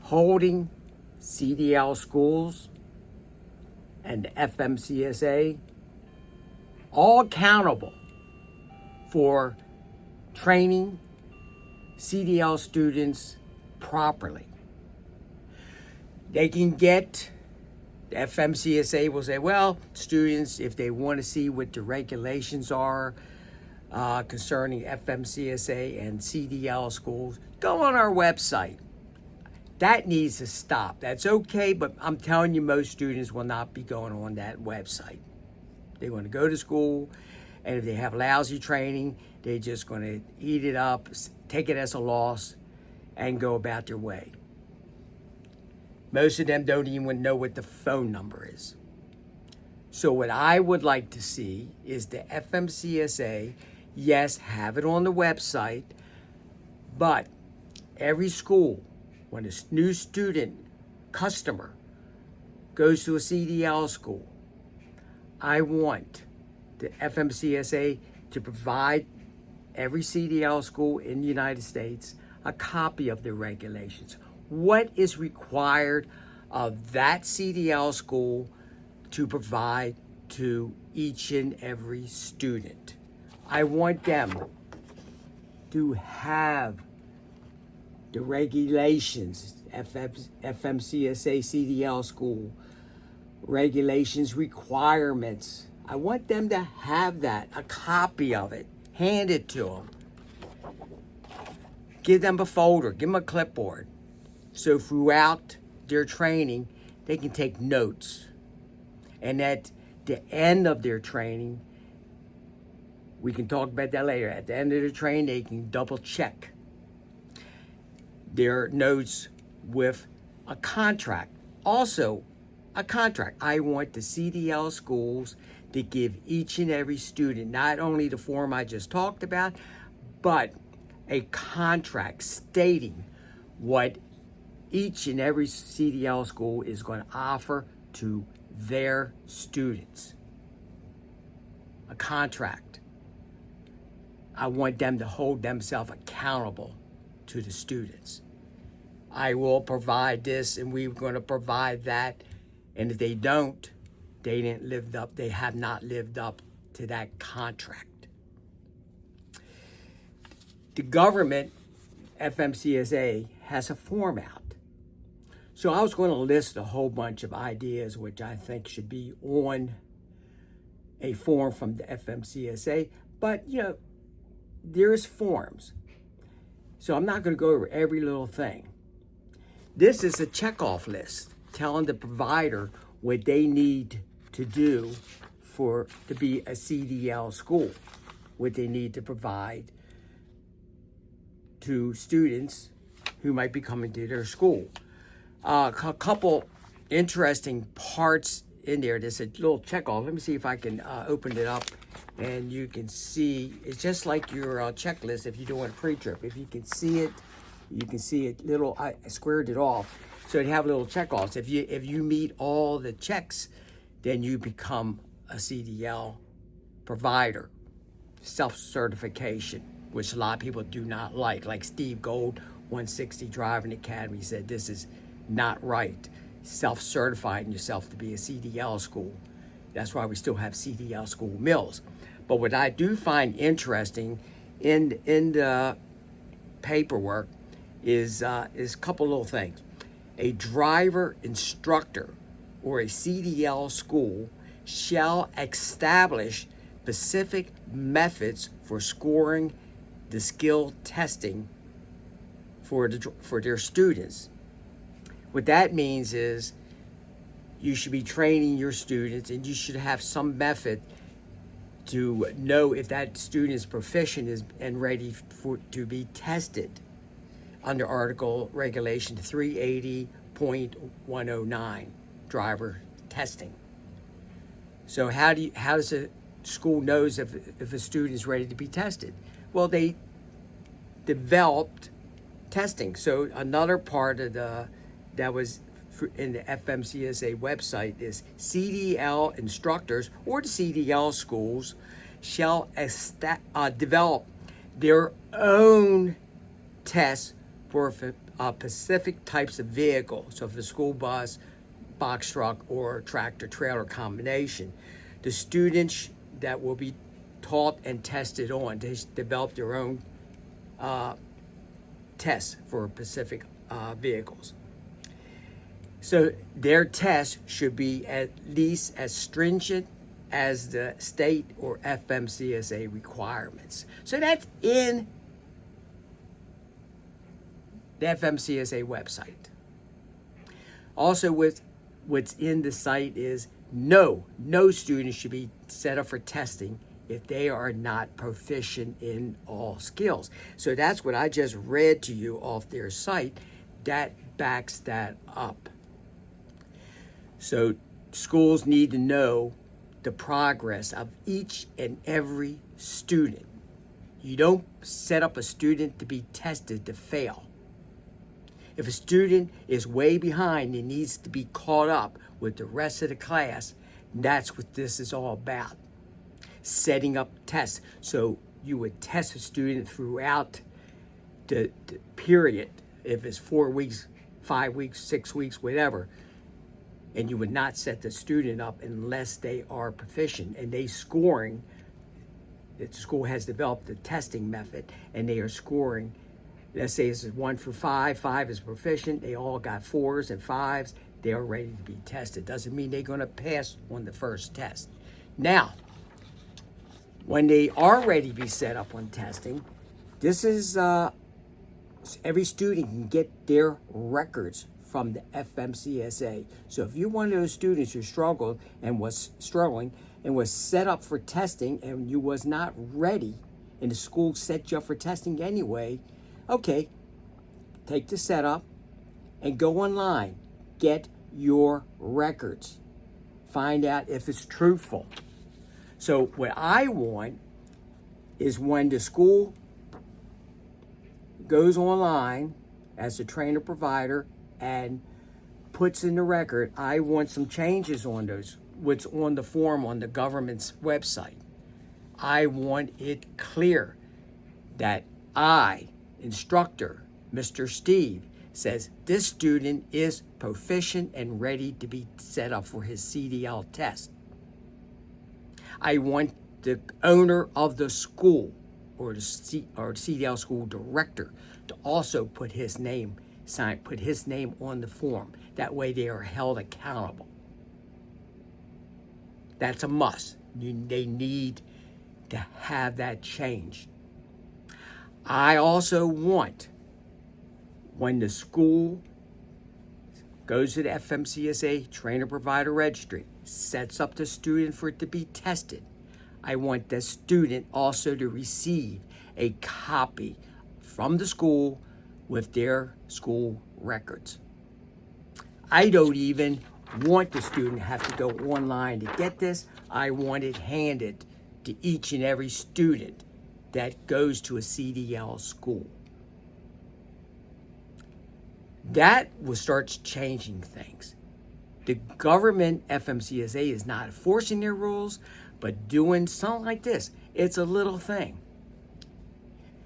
holding CDL schools and the FMCSA all accountable for training CDL students properly. They can get, the FMCSA will say, well, students, if they want to see what the regulations are concerning FMCSA and CDL schools, go on our website. That needs to stop. That's okay, but I'm telling you, most students will not be going on that website. They're going to go to school, and if they have lousy training, they're just going to eat it up, take it as a loss, and go about their way. Most of them don't even know what the phone number is. So what I would like to see is the FMCSA, yes, have it on the website, but every school, when a new student, customer, goes to a CDL school, I want the FMCSA to provide every CDL school in the United States a copy of the regulations. What is required of that CDL school to provide to each and every student? I want them to have the regulations, FMCSA CDL school, regulations, requirements. I want them to have that, a copy of it, hand it to them. Give them a folder, give them a clipboard. So throughout their training, they can take notes. And at the end of their training, we can talk about that later. At the end of the training, they can double check their notes with a contract. Also, a contract. I want the CDL schools to give each and every student not only the form I just talked about, but a contract stating what each and every CDL school is going to offer to their students. A contract. I want them to hold themselves accountable to the students. I will provide this and we're going to provide that. And if they don't, they have not lived up to that contract. The government, FMCSA, has a form out. So I was going to list a whole bunch of ideas which I think should be on a form from the FMCSA, but there's forms. So I'm not going to go over every little thing. This is a checkoff list telling the provider what they need to do to be a CDL school, what they need to provide to students who might be coming to their school. A couple interesting parts in there. There's a little checkoff. Let me see if I can open it up and you can see. It's just like your checklist if you're doing a pre-trip. If you can see it, you can see it little. I squared it off. So you have little checkoffs. If you meet all the checks, then you become a CDL provider. Self-certification, which a lot of people do not like. Like Steve Gold, 160 Driving Academy, said this is not right. Self-certifying yourself to be a CDL school. That's why we still have CDL school mills. But what I do find interesting in the paperwork is a couple little things. A driver instructor or a CDL school shall establish specific methods for scoring the skill testing for their students. What that means is you should be training your students and you should have some method to know if that student is proficient and ready to be tested under Article Regulation 380.109, driver testing. So how does a school knows if a student is ready to be tested? Well, they developed testing. So another part of that was in the FMCSA website is CDL instructors or the CDL schools shall develop their own tests for specific types of vehicles, so if it's a school bus, box truck, or tractor trailer combination, the students that will be taught and tested on, they develop their own tests for specific vehicles. So their test should be at least as stringent as the state or FMCSA requirements. So that's in the FMCSA website. Also, what's in the site is no student should be set up for testing if they are not proficient in all skills. So that's what I just read to you off their site. That backs that up. So schools need to know the progress of each and every student. You don't set up a student to be tested to fail. If a student is way behind and needs to be caught up with the rest of the class, that's what this is all about. Setting up tests. So you would test a student throughout the period, if it's 4 weeks, 5 weeks, 6 weeks, whatever. And you would not set the student up unless they are proficient and they scoring. The school has developed the testing method and they are scoring. Let's say it's 1 through 5. 5 is proficient. They all got 4s and 5s. They are ready to be tested. Doesn't mean they're going to pass on the first test. Now, when they are ready to be set up on testing, this is every student can get their records from the FMCSA. So if you're one of those students who struggled and was struggling and was set up for testing and you was not ready and the school set you up for testing anyway, okay, take the setup and go online. Get your records. Find out if it's truthful. So what I want is when the school goes online as a trainer provider and puts in the record, I want some changes on those, what's on the form on the government's website. I want it clear that I, instructor, Mr. Steve, says this student is proficient and ready to be set up for his CDL test. I want the owner of the school or the CDL school director to also put his name on the form. That way they are held accountable. That's a must. They need to have that changed. I also want, when the school goes to the FMCSA trainer provider registry, sets up the student for it to be tested, I want the student also to receive a copy from the school with their school records. I don't even want the student to have to go online to get this. I want it handed to each and every student that goes to a CDL school. That will start changing things. The government, FMCSA, is not enforcing their rules, but doing something like this. It's a little thing.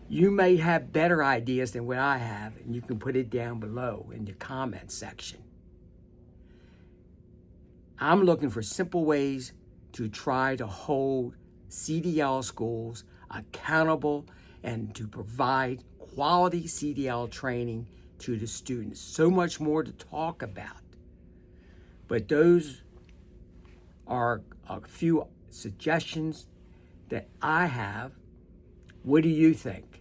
You may have better ideas than what I have, and you can put it down below in the comments section. I'm looking for simple ways to try to hold CDL schools accountable and to provide quality CDL training to the students. So much more to talk about. But those are a few suggestions that I have. What do you think?